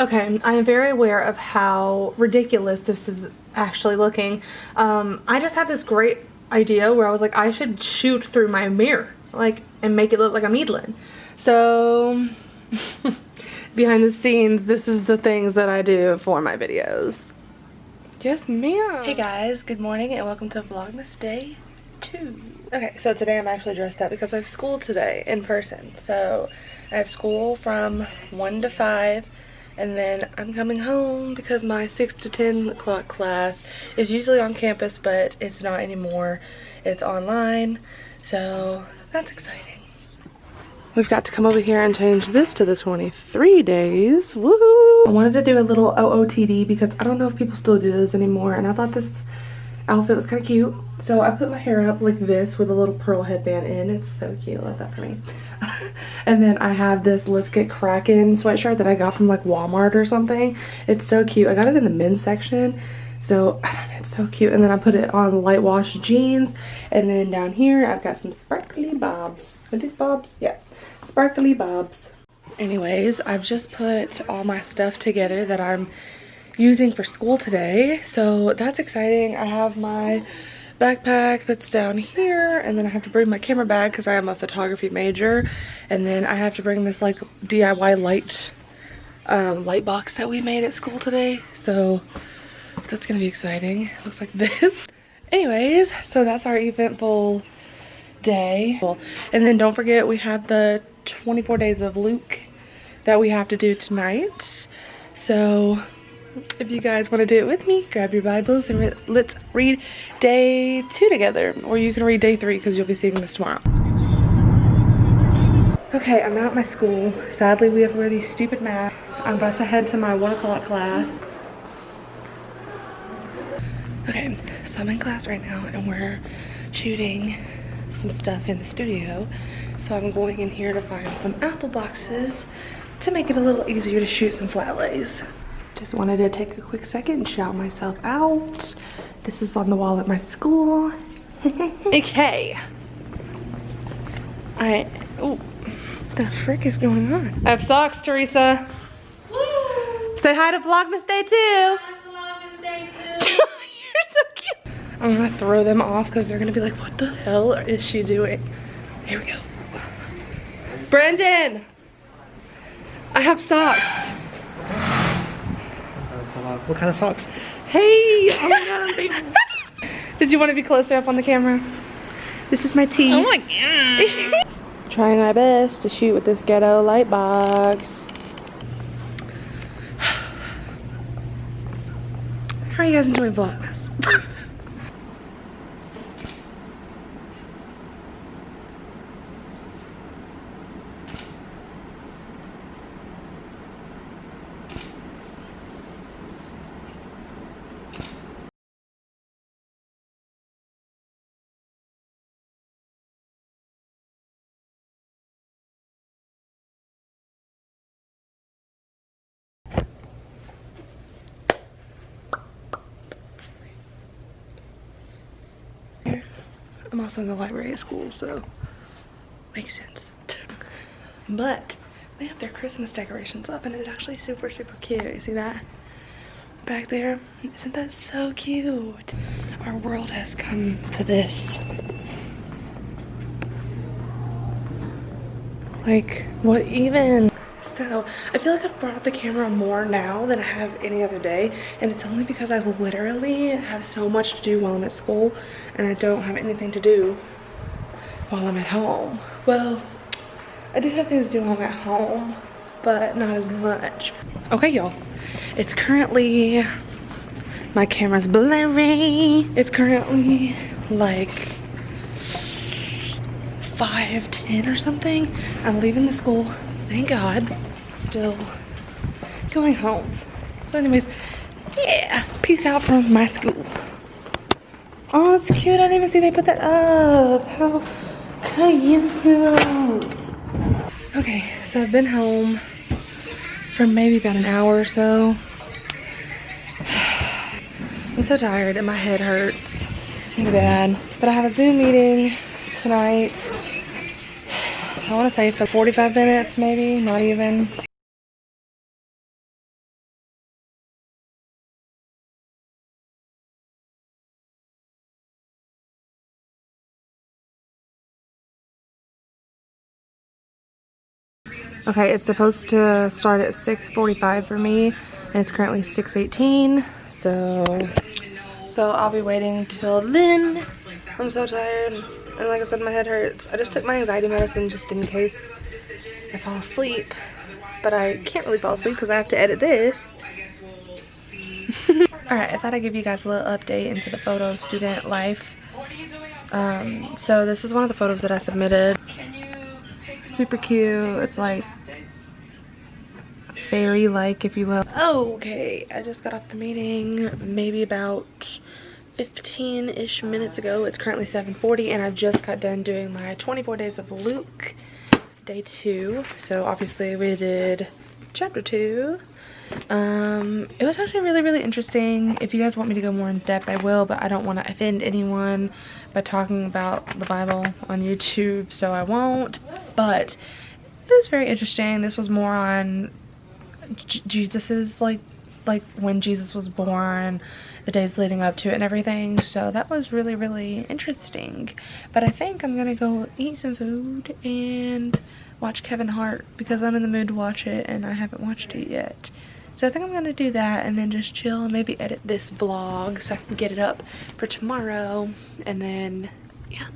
Okay, I am very aware of how ridiculous this is actually looking. I just had this great idea where I was like, I should shoot through my mirror, like, and make it look like I'm Evelyn. So, behind the scenes, this is the things that I do for my videos. Yes, ma'am. Hey guys, good morning and welcome to Vlogmas Day 2. Okay, so today I'm actually dressed up because I have school today in person. So, I have school from 1 to 5. And then I'm coming home because my 6 to 10 o'clock class is usually on campus, but it's not anymore. It's online, so that's exciting. We've got to come over here and change this to the 23 days. Woohoo! I wanted to do a little OOTD because I don't know if people still do this anymore, and I thought this outfit was kind of cute. So I put my hair up like this with a little pearl headband in. It's so cute. Love that for me. And then I have this Let's Get Crackin' sweatshirt that I got from like Walmart or something. It's so cute. I got it in the men's section. So it's so cute. And then I put it on light wash jeans. And then down here I've got some sparkly bobs. Are these bobs? Yeah. Sparkly bobs. Anyways, I've just put all my stuff together that I'm using for school today. So that's exciting. I have my backpack that's down here, and then I have to bring my camera bag because I am a photography major, and then I have to bring this like DIY light box that we made at school today. So that's gonna be exciting. It looks like this. Anyways, so that's our eventful day. And then don't forget, we have the 24 days of Luke that we have to do tonight. So if you guys want to do it with me, grab your Bibles and let's read day 2 together. Or you can read day 3 because you'll be seeing this tomorrow. Okay, I'm at my school. Sadly, we have to wear these stupid masks. I'm about to head to my 1 o'clock class. Okay, so I'm in class right now and we're shooting some stuff in the studio. So I'm going in here to find some apple boxes to make it a little easier to shoot some flat lays. Just wanted to take a quick second and shout myself out. This is on the wall at my school. Okay. Oh, the frick is going on? I have socks, Teresa. Woo! Say hi to Vlogmas Day 2. Hi, Vlogmas Day 2. You're so cute. I'm gonna throw them off because they're gonna be like, what the hell is she doing? Here we go. Brendan! I have socks. What kind of socks? Hey! Oh my god, did you want to be closer up on the camera? This is my tea. Oh my god. Trying my best to shoot with this ghetto light box. How are you guys enjoying Vlogmas? I'm also in the library at school, so makes sense. But they have their Christmas decorations up and it's actually super, super cute. You see that back there? Isn't that so cute? Our world has come to this. Like, what even? So, I feel like I've brought up the camera more now than I have any other day, and it's only because I literally have so much to do while I'm at school, and I don't have anything to do while I'm at home. Well, I do have things to do while I'm at home, but not as much. Okay, y'all. It's currently, my camera's blurry. It's currently like 5:10 or something. I'm leaving the school, thank God. Still going home. So anyways, yeah, peace out from my school. Oh, it's cute. I didn't even see they put that up. How cute. Okay, so I've been home for maybe about an hour or so. I'm so tired and my head hurts really bad. But I have a Zoom meeting tonight. I want to say for 45 minutes maybe, not even. Okay, it's supposed to start at 6:45 for me, and it's currently 6:18. So I'll be waiting till then. I'm so tired, and like I said, my head hurts. I just took my anxiety medicine just in case I fall asleep, but I can't really fall asleep because I have to edit this. Alright, I thought I'd give you guys a little update into the photo student life. So this is one of the photos that I submitted. Super cute. It's like fairy-like, if you will. Okay, I just got off the meeting maybe about 15-ish minutes ago. It's currently 7:40, and I just got done doing my 24 days of Luke, day 2. So obviously we did chapter 2. It was actually really interesting. If you guys want me to go more in depth, I will, but I don't want to offend anyone by talking about the Bible on YouTube, so I won't. But it was very interesting. This was more on Jesus's like when Jesus was born, the days leading up to it and everything. So that was really interesting. But I think I'm gonna go eat some food and watch Kevin Hart because I'm in the mood to watch it and I haven't watched it yet. So I think I'm gonna do that and then just chill and maybe edit this vlog so I can get it up for tomorrow, and then yeah.